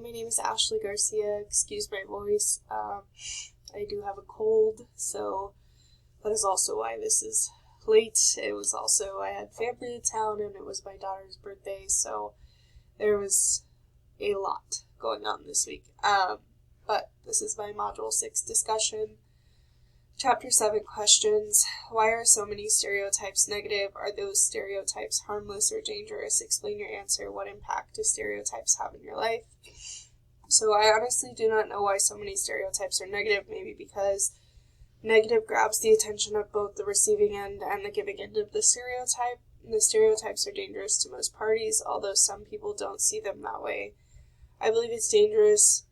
my name is Ashley Garcia. Excuse my voice. I do have a cold, so that is also why this is late. It was also, I had family in town, and it was my daughter's birthday, so there was a lot going on this week. But this is my Module 6 discussion. Chapter 7 questions. Why are so many stereotypes negative? Are those stereotypes harmless or dangerous? Explain your answer. What impact do stereotypes have in your life? So I honestly do not know why so many stereotypes are negative. Maybe because negative grabs the attention of both the receiving end and the giving end of the stereotype. The stereotypes are dangerous to most parties, although some people don't see them that way. I believe it's dangerous.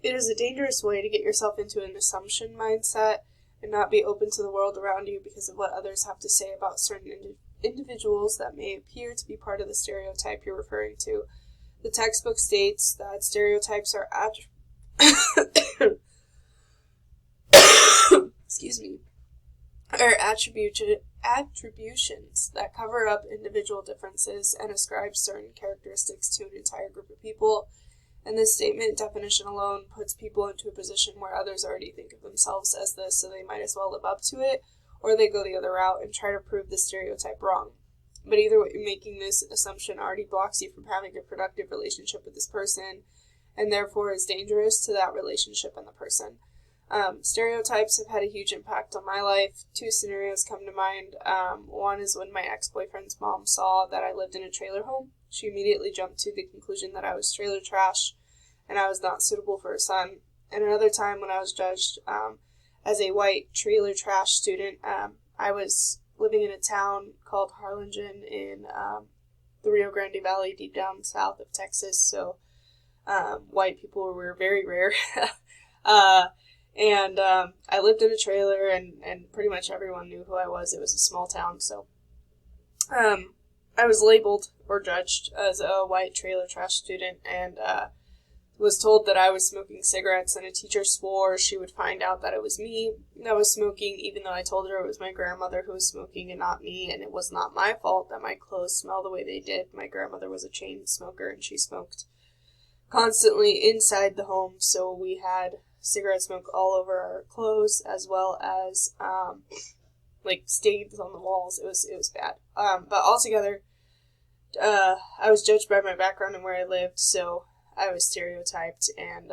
It is a dangerous way to get yourself into an assumption mindset and not be open to the world around you because of what others have to say about certain individuals that may appear to be part of the stereotype you're referring to. The textbook states that stereotypes are attributions that cover up individual differences and ascribe certain characteristics to an entire group of people. And this statement definition alone puts people into a position where others already think of themselves as this, so they might as well live up to it, or they go the other route and try to prove the stereotype wrong. But either way, making this assumption already blocks you from having a productive relationship with this person, and therefore is dangerous to that relationship and the person. Stereotypes have had a huge impact on my life. Two scenarios come to mind. One is when my ex-boyfriend's mom saw that I lived in a trailer home. She immediately jumped to the conclusion that I was trailer trash and I was not suitable for her son. And another time when I was judged as a white trailer trash student, I was living in a town called Harlingen in the Rio Grande Valley, deep down south of Texas. So white people were very rare. And I lived in a trailer, and pretty much everyone knew who I was. It was a small town, so I was labeled or judged as a white trailer trash student, and was told that I was smoking cigarettes, and a teacher swore she would find out that it was me that was smoking, even though I told her it was my grandmother who was smoking and not me, and it was not my fault that my clothes smelled the way they did. My grandmother was a chain smoker, and she smoked constantly inside the home, so we had cigarette smoke all over our clothes, as well as stains on the walls. It was bad. But altogether, I was judged by my background and where I lived, so I was stereotyped, and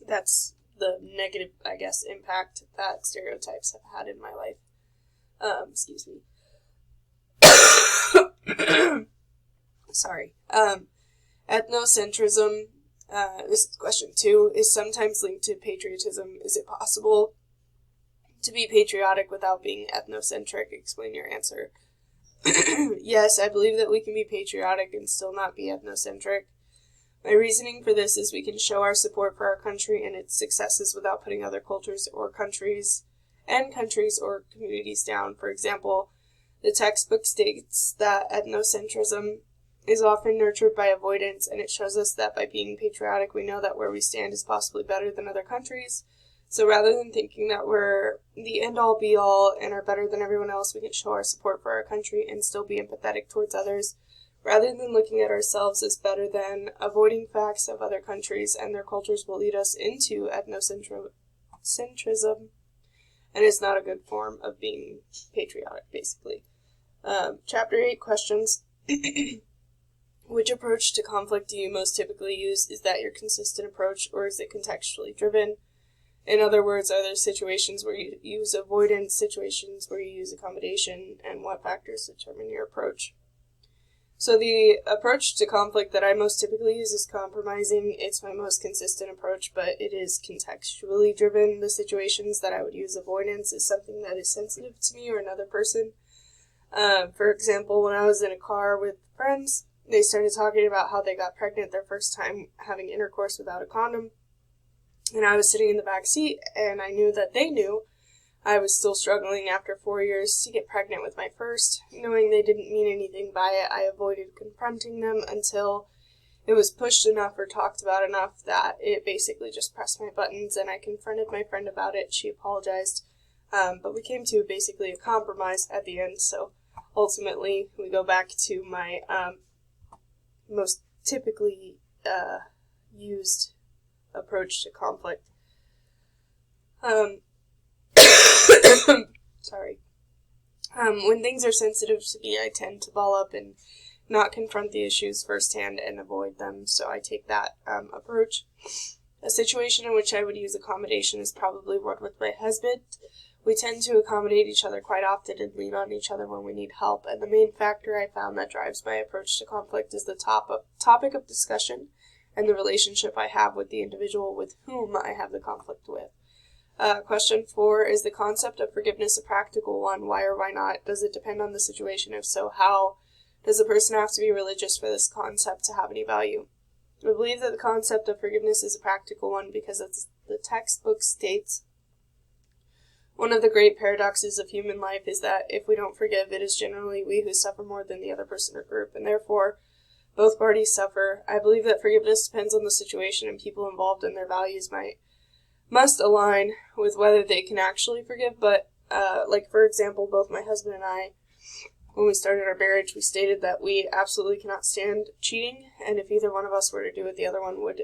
that's the negative, I guess, impact that stereotypes have had in my life. Excuse me. Sorry. Ethnocentrism, this is question 2, is sometimes linked to patriotism. Is it possible to be patriotic without being ethnocentric? Explain your answer. Yes, I believe that we can be patriotic and still not be ethnocentric. My reasoning for this is we can show our support for our country and its successes without putting other cultures or countries or communities down. For example, the textbook states that ethnocentrism is often nurtured by avoidance, and it shows us that by being patriotic, we know that where we stand is possibly better than other countries. So rather than thinking that we're the end-all be-all and are better than everyone else, we can show our support for our country and still be empathetic towards others, rather than looking at ourselves as better than. Avoiding facts of other countries and their cultures will lead us into ethnocentrism, and it's not a good form of being patriotic, basically. Chapter 8, questions. Which approach to conflict do you most typically use? Is that your consistent approach, or is it contextually driven? In other words, are there situations where you use avoidance, situations where you use accommodation, and what factors determine your approach? So the approach to conflict that I most typically use is compromising. It's my most consistent approach, but it is contextually driven. The situations that I would use avoidance is something that is sensitive to me or another person. For example, when I was in a car with friends, they started talking about how they got pregnant their first time having intercourse without a condom. And I was sitting in the back seat, and I knew that they knew I was still struggling after 4 years to get pregnant with my first. Knowing they didn't mean anything by it, I avoided confronting them until it was pushed enough or talked about enough that it basically just pressed my buttons, and I confronted my friend about it. She apologized, but we came to basically a compromise at the end, so ultimately we go back to my most typically used approach to conflict. Sorry. When things are sensitive to me, I tend to ball up and not confront the issues firsthand and avoid them, so I take that approach. A situation in which I would use accommodation is probably one with my husband. We tend to accommodate each other quite often and lean on each other when we need help, and the main factor I found that drives my approach to conflict is the topic of discussion and the relationship I have with the individual with whom I have the conflict with. Question 4, is the concept of forgiveness a practical one? Why or why not? Does it depend on the situation? If so, how? Does a person have to be religious for this concept to have any value? I believe that the concept of forgiveness is a practical one because, as the textbook states, one of the great paradoxes of human life is that if we don't forgive, it is generally we who suffer more than the other person or group, and therefore both parties suffer. I believe that forgiveness depends on the situation, and people involved and their values must align with whether they can actually forgive. But, for example, both my husband and I, when we started our marriage, we stated that we absolutely cannot stand cheating, and if either one of us were to do it, the other one would.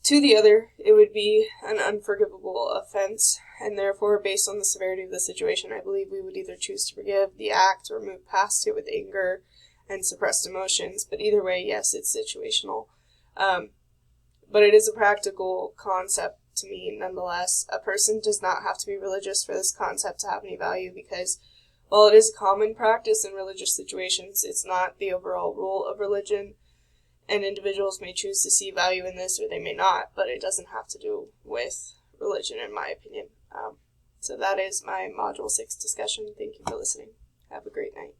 To the other, it would be an unforgivable offense, and therefore, based on the severity of the situation, I believe we would either choose to forgive the act or move past it with anger and suppressed emotions. But either way, yes, it's situational. But it is a practical concept to me, nonetheless. A person does not have to be religious for this concept to have any value, because while it is a common practice in religious situations, it's not the overall rule of religion, and individuals may choose to see value in this or they may not, but it doesn't have to do with religion, in my opinion. So that is my Module 6 discussion. Thank you for listening. Have a great night.